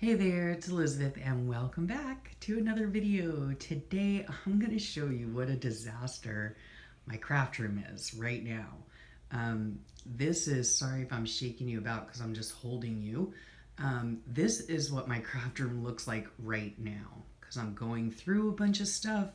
Hey there, it's Elizabeth and welcome back to another video. Today I'm going to show you what a disaster my craft room is right now. This is, sorry if I'm shaking you about because I'm just holding you. This is what my craft room looks like right now because I'm going through a bunch of stuff.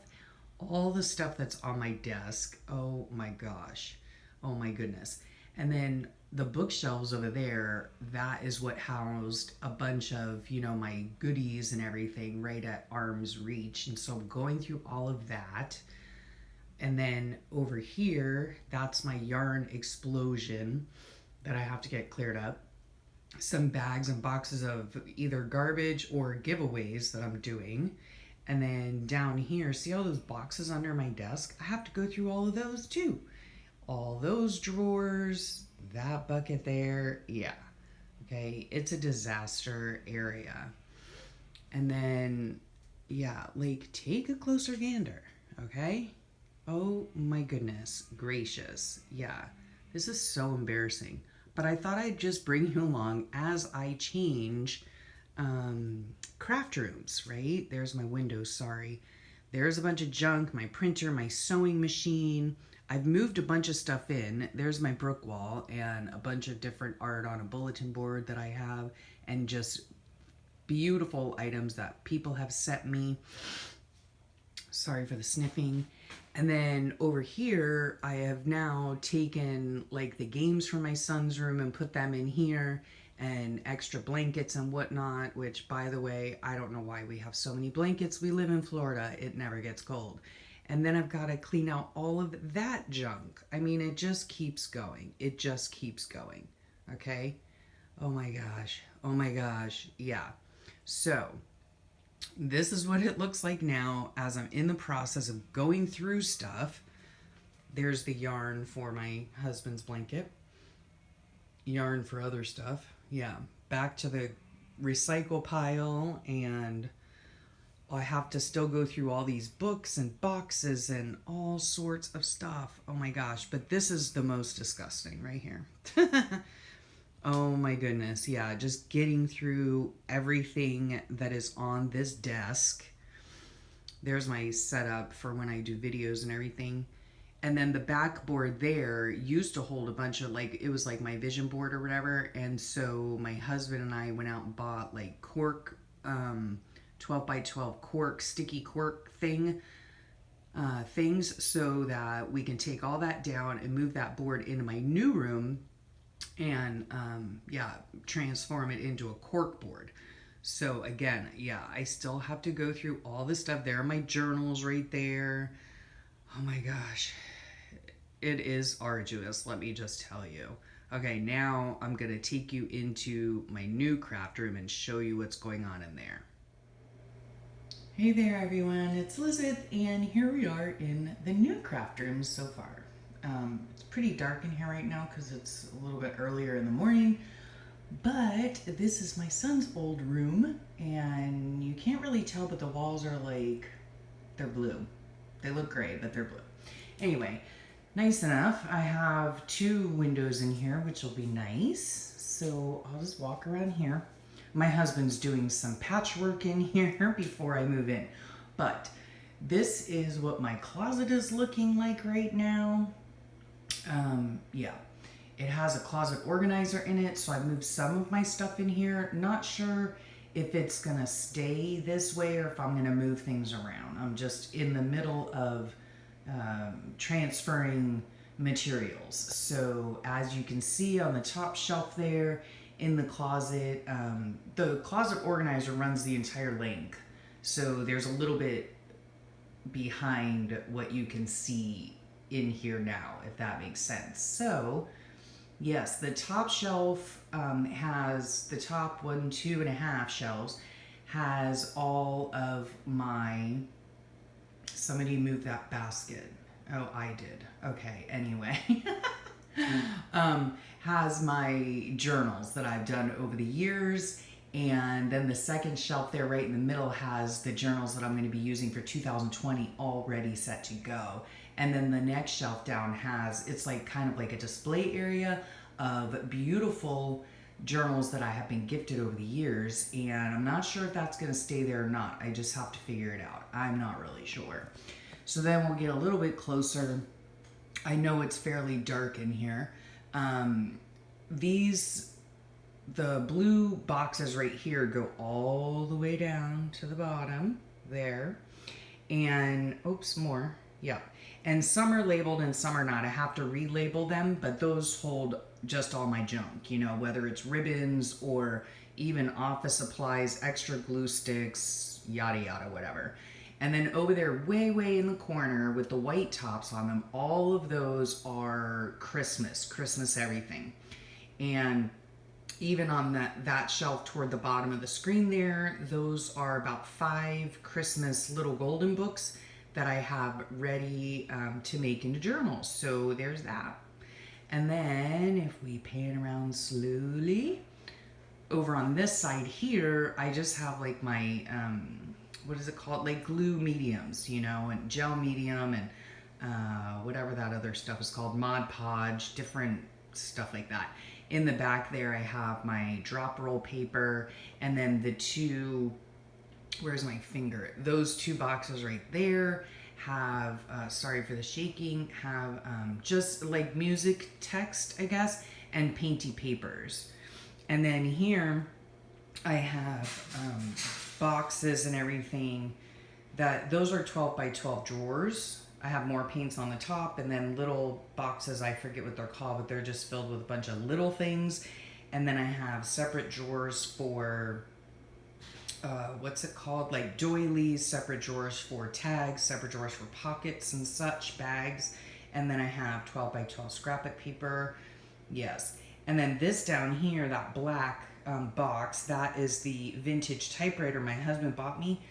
All the stuff that's on my desk, oh my gosh, oh my goodness. And then the bookshelves over there, that is what housed a bunch of, my goodies and everything right at arm's reach. And so I'm going through all of that. And then over here, that's my yarn explosion that I have to get cleared up. Some bags and boxes of either garbage or giveaways that I'm doing. And then down here, see all those boxes under my desk? I have to go through all of those too. All those drawers, that bucket there, yeah. Okay, it's a disaster area. And then, yeah, like take a closer gander, okay? Oh my goodness gracious. Yeah, this is so embarrassing. But I thought I'd just bring you along as I change craft rooms, right? There's my windows, sorry. There's a bunch of junk, my printer, my sewing machine. I've moved a bunch of stuff in. There's my brick wall and a bunch of different art on a bulletin board that I have and just beautiful items that people have sent me. Sorry for the sniffing. And then over here, I have now taken like the games from my son's room and put them in here and extra blankets and whatnot, which by the way, I don't know why we have so many blankets. We live in Florida. It never gets cold. And then I've got to clean out all of that junk. I mean, it just keeps going. It just keeps going. Okay? Oh my gosh. Oh my gosh. Yeah. So, this is what it looks like now as I'm in the process of going through stuff. There's the yarn for my husband's blanket. Yarn for other stuff. Yeah. Back to the recycle pile, and I have to still go through all these books and boxes and all sorts of stuff. Oh my gosh, but this is the most disgusting right here. Oh my goodness, yeah, just getting through everything that is on this desk. There's my setup for when I do videos and everything. And then the backboard there used to hold a bunch of, like, it was like my vision board or whatever. And so my husband and I went out and bought like cork, 12 by 12 cork, sticky cork things so that we can take all that down and move that board into my new room and transform it into a cork board. So again, yeah, I still have to go through all this stuff. There are my journals right there. Oh my gosh. It is arduous, let me just tell you. Okay, now I'm going to take you into my new craft room and show you what's going on in there. Hey there everyone, it's Elizabeth, and here we are in the new craft room so far. It's pretty dark in here right now because it's a little bit earlier in the morning, but this is my son's old room, and you can't really tell, but the walls are like, they're blue. They look gray, but they're blue. Anyway, nice enough. I have 2 windows in here, which will be nice. So I'll just walk around here. My husband's doing some patchwork in here before I move in. But this is what my closet is looking like right now. Yeah, it has a closet organizer in it, so I moved some of my stuff in here. Not sure if it's gonna stay this way or if I'm gonna move things around. I'm just in the middle of transferring materials. So as you can see on the top shelf there in the closet organizer runs the entire length. So there's a little bit behind what you can see in here now, if that makes sense. So yes, the top shelf has the top 1, 2.5 shelves has all of my, somebody moved that basket. Oh, I did. Okay, anyway. Has my journals that I've done over the years, and then the second shelf there right in the middle has the journals that I'm going to be using for 2020 already set to go. And then the next shelf down has, it's like kind of like a display area of beautiful journals that I have been gifted over the years, and I'm not sure if that's going to stay there or not. I just have to figure it out. I'm not really sure. So then we'll get a little bit closer. I know it's fairly dark in here. The blue boxes right here go all the way down to the bottom there. And, oops, more. Yeah. And some are labeled and some are not. I have to relabel them, but those hold just all my junk, you know, whether it's ribbons or even office supplies, extra glue sticks, yada yada, whatever. And then over there, way in the corner with the white tops on them, all of those are Christmas everything. And even on that shelf toward the bottom of the screen there, those are about 5 Christmas little golden books that I have ready to make into journals. So there's that. And then if we pan around slowly, over on this side here, I just have like my, what is it called? Like glue mediums, you know, and gel medium and whatever that other stuff is called, Mod Podge, different stuff like that. In the back there, I have my drop roll paper, and then the two, where's my finger? Those 2 boxes right there have, sorry for the shaking, have just like music text, I guess, and painty papers. And then here I have boxes and everything that, those are 12 by 12 drawers. I have more paints on the top, and then little boxes, I forget what they're called, but they're just filled with a bunch of little things. And then I have separate drawers for, what's it called? Like doilies, separate drawers for tags, separate drawers for pockets and such, bags. And then I have 12 by 12 scrapbook paper. Yes. And then this down here, that black box, that is the vintage typewriter my husband bought me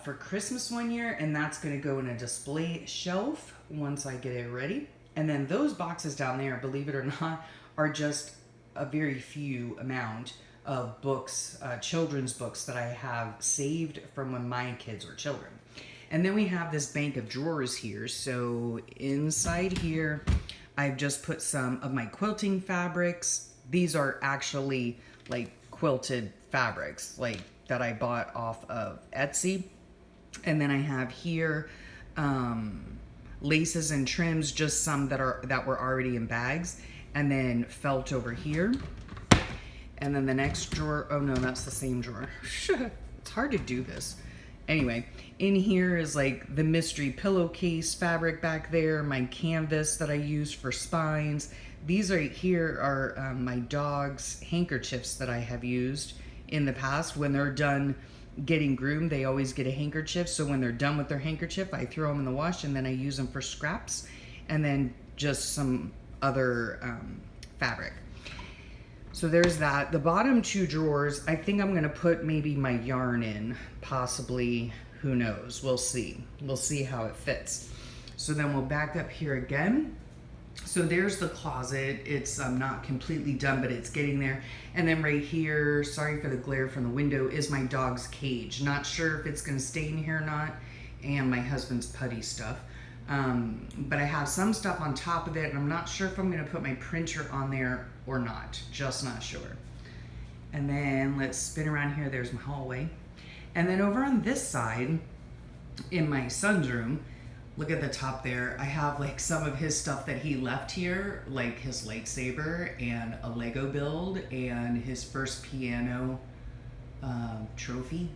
for Christmas one year, and that's going to go in a display shelf once I get it ready. And then those boxes down there, believe it or not, are just a very few amount of books, children's books that I have saved from when my kids were children. And then we have this bank of drawers here. So inside here, I've just put some of my quilting fabrics. These are actually like quilted fabrics, like that I bought off of Etsy. And then I have here laces and trims, just some that were already in bags, and then felt over here. And then the next drawer, oh no, that's the same drawer. It's hard to do this. Anyway, in here is like the mystery pillowcase fabric back there, my canvas that I used for spines. These right here are my dog's handkerchiefs that I have used in the past. When they're done getting groomed, they always get a handkerchief. So when they're done with their handkerchief, I throw them in the wash, and then I use them for scraps, and then just some other fabric. So there's that. The bottom 2 drawers, I think I'm gonna put maybe my yarn in, possibly, who knows, we'll see. We'll see how it fits. So then we'll back up here again. So there's the closet. It's not completely done, but it's getting there. And then right here, sorry for the glare from the window, is my dog's cage. Not sure if it's gonna stay in here or not, and my husband's putty stuff. But I have some stuff on top of it, and I'm not sure if I'm gonna put my printer on there or not, just not sure. And then let's spin around here, there's my hallway. And then over on this side, in my son's room, look at the top there, I have like some of his stuff that he left here, like his lightsaber and a Lego build and his first piano trophy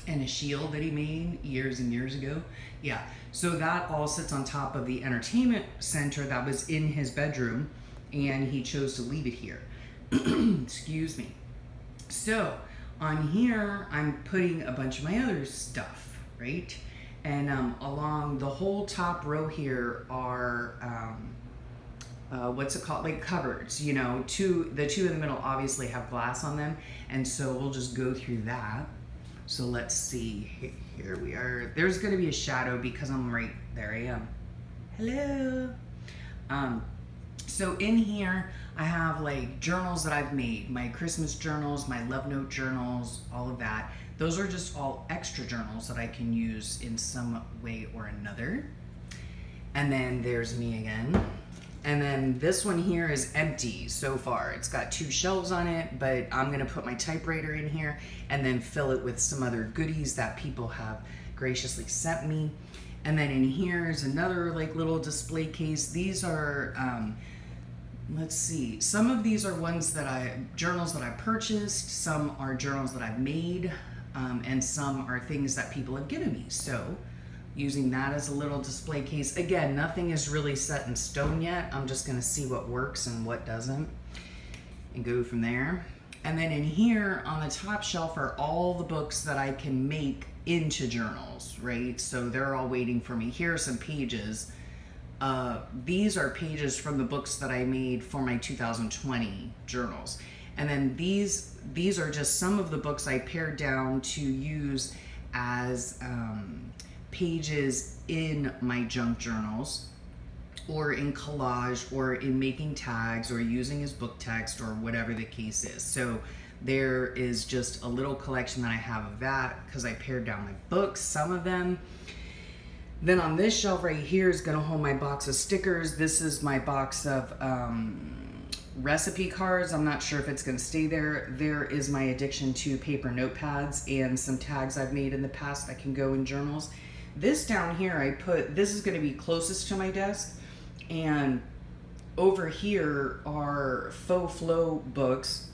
and a shield that he made years and years ago. Yeah, so that all sits on top of the entertainment center that was in his bedroom, and he chose to leave it here. Excuse me. So on here, I'm putting a bunch of my other stuff, right? And along the whole top row here are, what's it called? Like cupboards, you know, the two in the middle obviously have glass on them. And so we'll just go through that. So let's see, here we are. There's gonna be a shadow because I'm right, there I am. Hello. So in here, I have like journals that I've made, my Christmas journals, my love note journals, all of that. Those are just all extra journals that I can use in some way or another. And then there's me again. And then this one here is empty so far. It's got 2 shelves on it, but I'm gonna put my typewriter in here and then fill it with some other goodies that people have graciously sent me. And then in here is another like little display case. These are, let's see, some of these are ones that journals that I purchased, some are journals that I've made, and some are things that people have given me. So using that as a little display case. Again, nothing is really set in stone yet. I'm just gonna see what works and what doesn't and go from there. And then in here on the top shelf are all the books that I can make into journals, right? So they're all waiting for me. Here are some pages. These are pages from the books that I made for my 2020 journals. And then these are just some of the books I pared down to use as pages in my junk journals, or in collage, or in making tags, or using as book text, or whatever the case is. So there is just a little collection that I have of that because I pared down my books, some of them. Then on this shelf right here is gonna hold my box of stickers. This is my box of recipe cards. I'm not sure if it's gonna stay there. There is my addiction to paper notepads and some tags I've made in the past that can go in journals. This down here, this is gonna be closest to my desk, and over here are faux flow books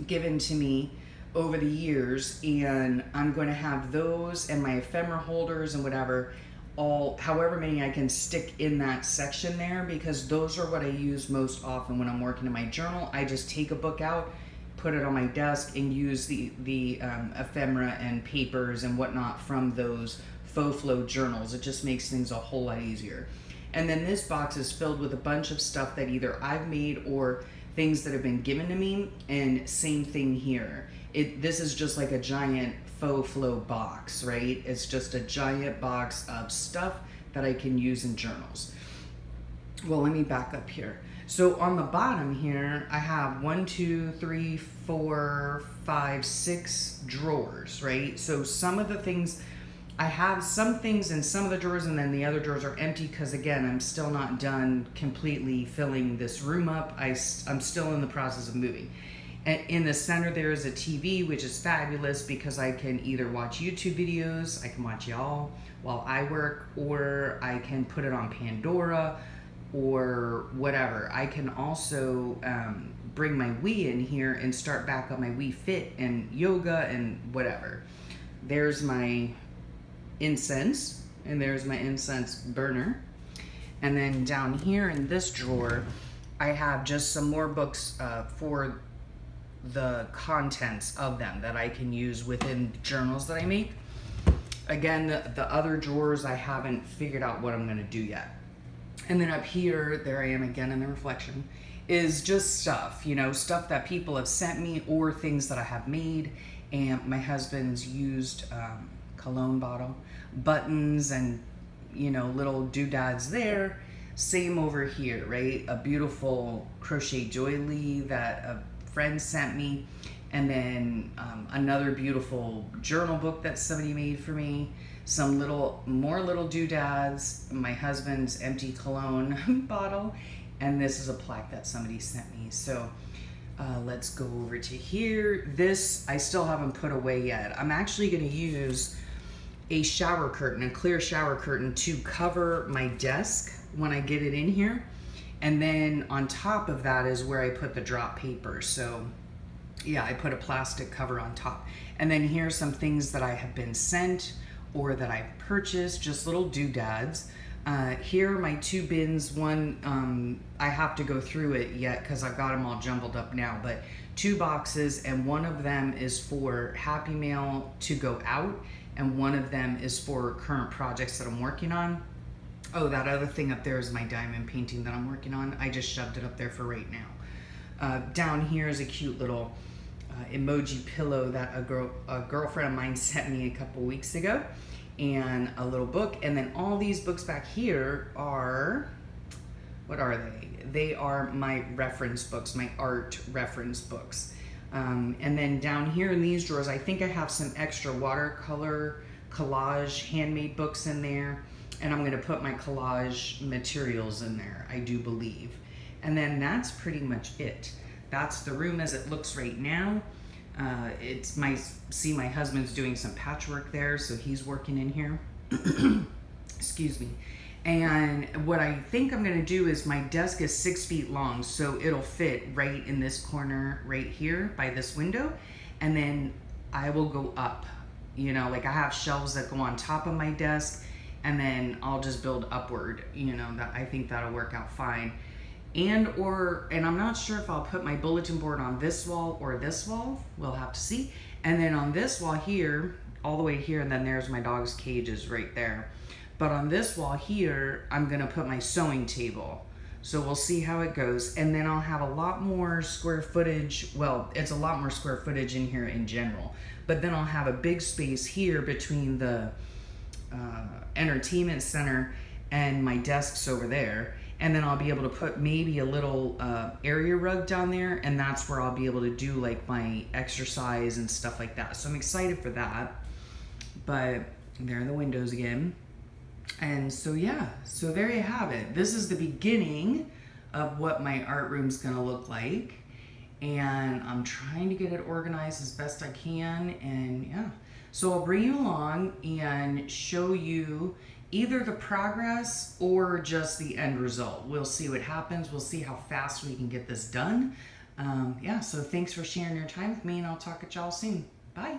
given to me over the years, and I'm going to have those and my ephemera holders and whatever, however many I can stick in that section there, because those are what I use most often when I'm working in my journal. I just take a book out, put it on my desk, and use the ephemera and papers and whatnot from those faux flow journals. It just makes things a whole lot easier. And then this box is filled with a bunch of stuff that either I've made or things that have been given to me, and same thing here. This is just like a giant faux flow box, right? It's just a giant box of stuff that I can use in journals. Well, let me back up here. So on the bottom here, I have 1, 2, 3, 4, 5, 6 drawers, right? So some of the things, I have some things in some of the drawers, and then the other drawers are empty because, again, I'm still not done completely filling this room up. I'm still in the process of moving. And in the center there is a TV, which is fabulous because I can either watch YouTube videos, I can watch y'all while I work, or I can put it on Pandora or whatever. I can also bring my Wii in here and start back on my Wii Fit and yoga and whatever. There's my incense, and there's my incense burner. And then down here in this drawer, I have just some more books for the contents of them that I can use within journals that I make. Again, the other drawers, I haven't figured out what I'm gonna do yet. And then up here, there I am again in the reflection, is just stuff, stuff that people have sent me or things that I have made. And my husband's used cologne bottle, buttons, and little doodads there. Same over here, right? A beautiful crochet doily that a friend sent me, and then another beautiful journal book that somebody made for me. Some more little doodads, my husband's empty cologne bottle, and this is a plaque that somebody sent me. So let's go over to here. This I still haven't put away yet. I'm actually going to use a shower curtain, a clear shower curtain, to cover my desk when I get it in here. And then on top of that is where I put the drop paper. So yeah, I put a plastic cover on top. And then here's some things that I have been sent or that I've purchased, just little doodads. Here are my 2 bins. One, I have to go through it yet because I've got them all jumbled up now, but 2 boxes, and one of them is for Happy Mail to go out, and one of them is for current projects that I'm working on. Oh, that other thing up there is my diamond painting that I'm working on. I just shoved it up there for right now. Down here is a cute little emoji pillow that a girlfriend of mine sent me a couple weeks ago, and a little book. And then all these books back here are, what are they? They are my reference books, my art reference books. And then down here in these drawers, I think I have some extra watercolor collage handmade books in there. And I'm going to put my collage materials in there, I do believe. And then that's pretty much it. That's the room as it looks right now. See, my husband's doing some patchwork there, so he's working in here. Excuse me. And what I think I'm gonna do is, my desk is 6 feet long, so it'll fit right in this corner right here by this window. And then I will go up, you know, like I have shelves that go on top of my desk, and then I'll just build upward, you know, that I think that'll work out fine. And I'm not sure if I'll put my bulletin board on this wall or this wall. We'll have to see. And then on this wall here, all the way here, and then there's my dog's cages right there. But on this wall here, I'm gonna put my sewing table. So we'll see how it goes. And then I'll have a lot more square footage. Well, it's a lot more square footage in here in general. But then I'll have a big space here between the entertainment center and my desks over there. And then I'll be able to put maybe a little area rug down there, and that's where I'll be able to do like my exercise and stuff like that. So I'm excited for that. But there are the windows again. And so yeah, so there you have it. This is the beginning of what my art room's gonna look like. And I'm trying to get it organized as best I can, and yeah. So I'll bring you along and show you either the progress or just the end result. We'll see what happens. We'll see how fast we can get this done. Yeah, so thanks for sharing your time with me, and I'll talk at y'all soon. Bye.